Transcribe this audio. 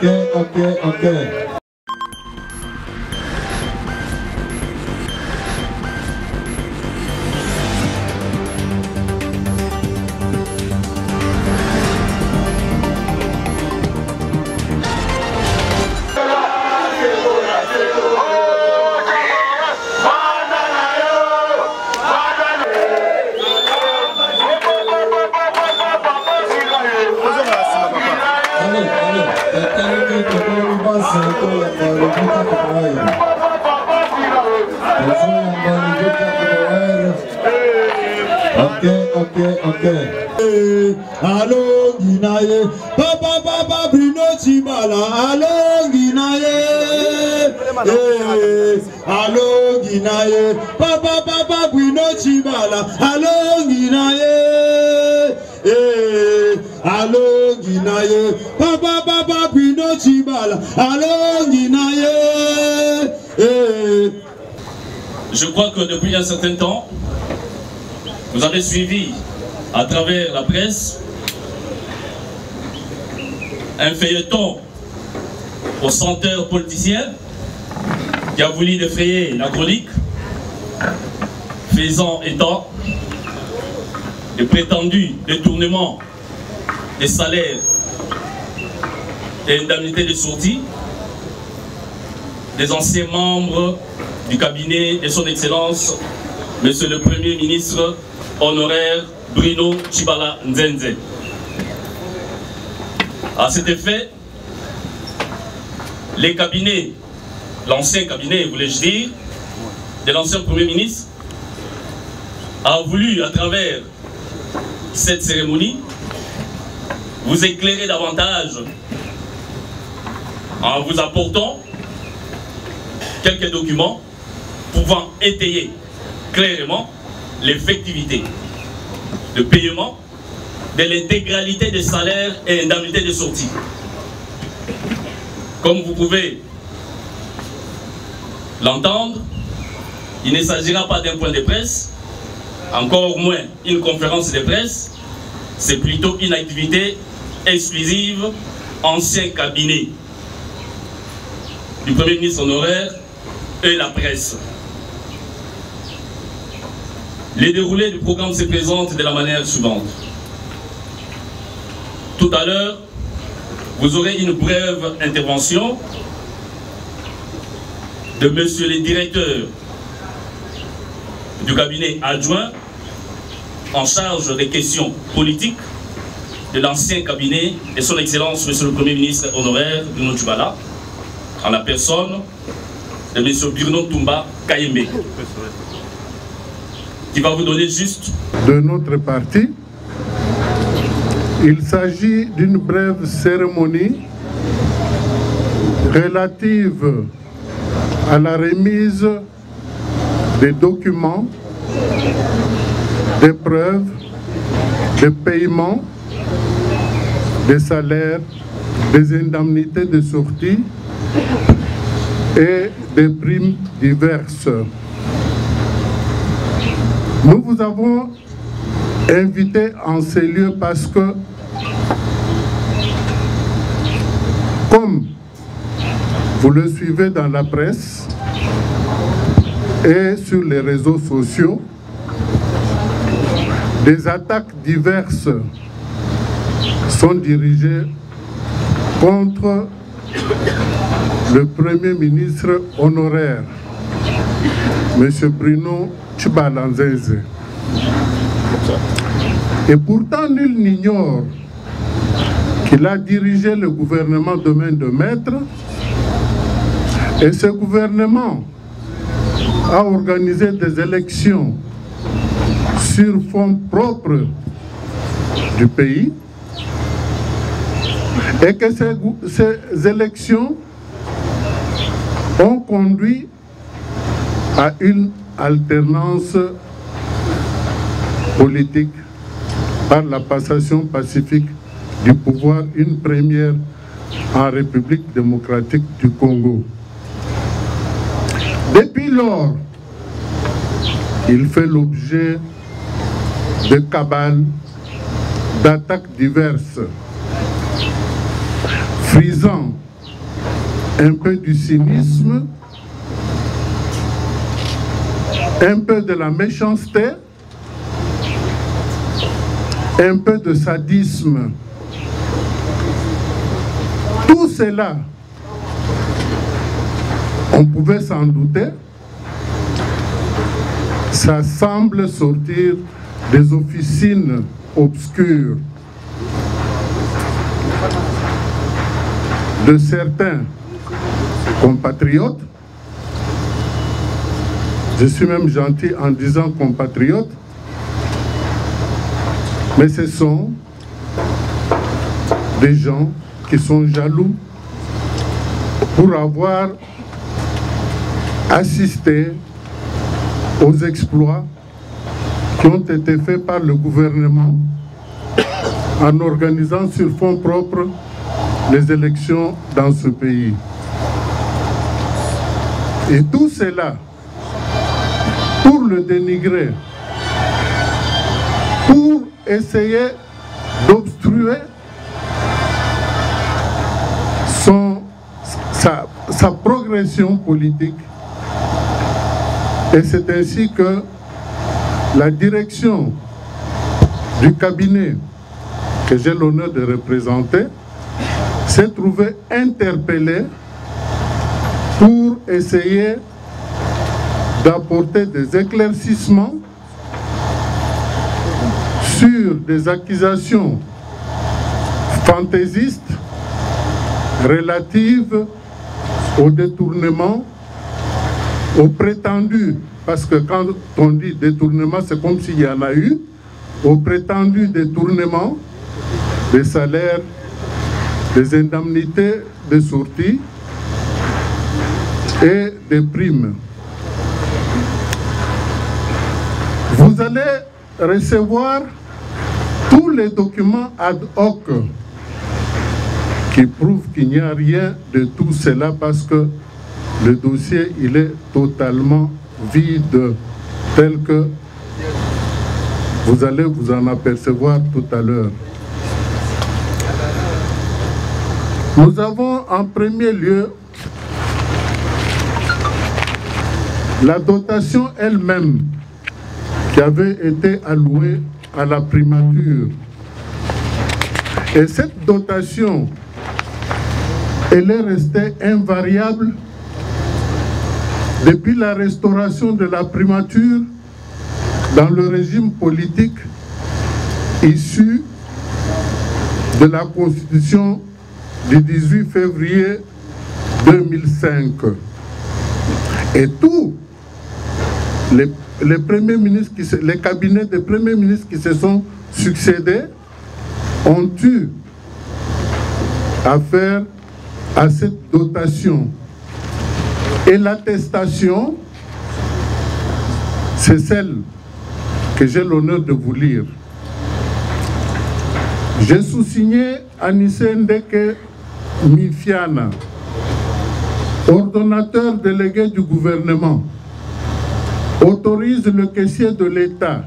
ok. Ok. Allô, Guinaye. Papa, Bruno Chibala. Allô, Guinaye. Allô, Guinaye. Papa, Bruno Chibala. Allô, Guinaye. Allô, Guinaye. Papa, Bruno Chibala. Allô, Guinaye. Je crois que depuis un certain temps, vous avez suivi à travers la presse un feuilleton au centre politicien qui a voulu défrayer la chronique, faisant état de prétendus détournements des salaires et indemnités de sortie des anciens membres du cabinet de son Excellence, Monsieur le Premier ministre honoraire Bruno Chibala Nzenze. À cet effet, les cabinets, l'ancien cabinet, voulais-je dire, de l'ancien Premier ministre, a voulu, à travers cette cérémonie, vous éclairer davantage en vous apportant quelques documents pouvant étayer clairement l'effectivité de paiement de l'intégralité des salaires et indemnités de sortie. Comme vous pouvez l'entendre, il ne s'agira pas d'un point de presse, encore moins une conférence de presse, c'est plutôt une activité exclusive ancien cabinet du Premier ministre honoraire et la presse. Le déroulé du programme se présente de la manière suivante. Tout à l'heure, vous aurez une brève intervention de monsieur le directeur du cabinet adjoint en charge des questions politiques de l'ancien cabinet et son Excellence monsieur le Premier ministre honoraire Bruno Chibala, en la personne de monsieur Bruno Tumba Kayembe, qui va vous donner juste de notre parti. Il s'agit d'une brève cérémonie relative à la remise des documents, des preuves, des paiements, des salaires, des indemnités de sortie et des primes diverses. Nous vous avons invité en ces lieux parce que, comme vous le suivez dans la presse et sur les réseaux sociaux, des attaques diverses sont dirigées contre le Premier ministre honoraire, M. Bruno Chibala Nzenze. Et pourtant, nul n'ignore qu'il a dirigé le gouvernement de main de maître, et ce gouvernement a organisé des élections sur fonds propres du pays, et que ces élections ont conduit à une alternance politique par la passation pacifique du pouvoir, une première en République démocratique du Congo. Depuis lors, il fait l'objet de cabales, d'attaques diverses, frisant un peu du cynisme, un peu de la méchanceté, un peu de sadisme. Tout cela, on pouvait s'en douter, ça semble sortir des officines obscures de certains compatriotes. Je suis même gentil en disant compatriotes, mais ce sont des gens qui sont jaloux pour avoir assisté aux exploits qui ont été faits par le gouvernement en organisant sur fonds propres les élections dans ce pays. Et tout cela pour le dénigrer, pour essayer d'obstruer sa progression politique. Et c'est ainsi que la direction du cabinet que j'ai l'honneur de représenter s'est trouvée interpellée pour essayer d'apporter des éclaircissements sur des accusations fantaisistes relatives au détournement, au prétendu, parce que quand on dit détournement, c'est comme s'il y en a eu, au prétendu détournement des salaires, des indemnités de sortie et des primes. Vous allez recevoir tous les documents ad hoc qui prouvent qu'il n'y a rien de tout cela parce que le dossier il est totalement vide, tel que vous allez vous en apercevoir tout à l'heure. Nous avons en premier lieu la dotation elle-même qui avait été allouée à la primature. Et cette dotation, elle est restée invariable depuis la restauration de la primature dans le régime politique issu de la Constitution du 18 février 2005. Et tous les premiers ministres, les cabinets des premiers ministres qui se sont succédés ont eu affaire à cette dotation. Et l'attestation, c'est celle que j'ai l'honneur de vous lire. J'ai sous-signé Anissé Ndeke Mifiana, ordonnateur délégué du gouvernement, autorise le caissier de l'État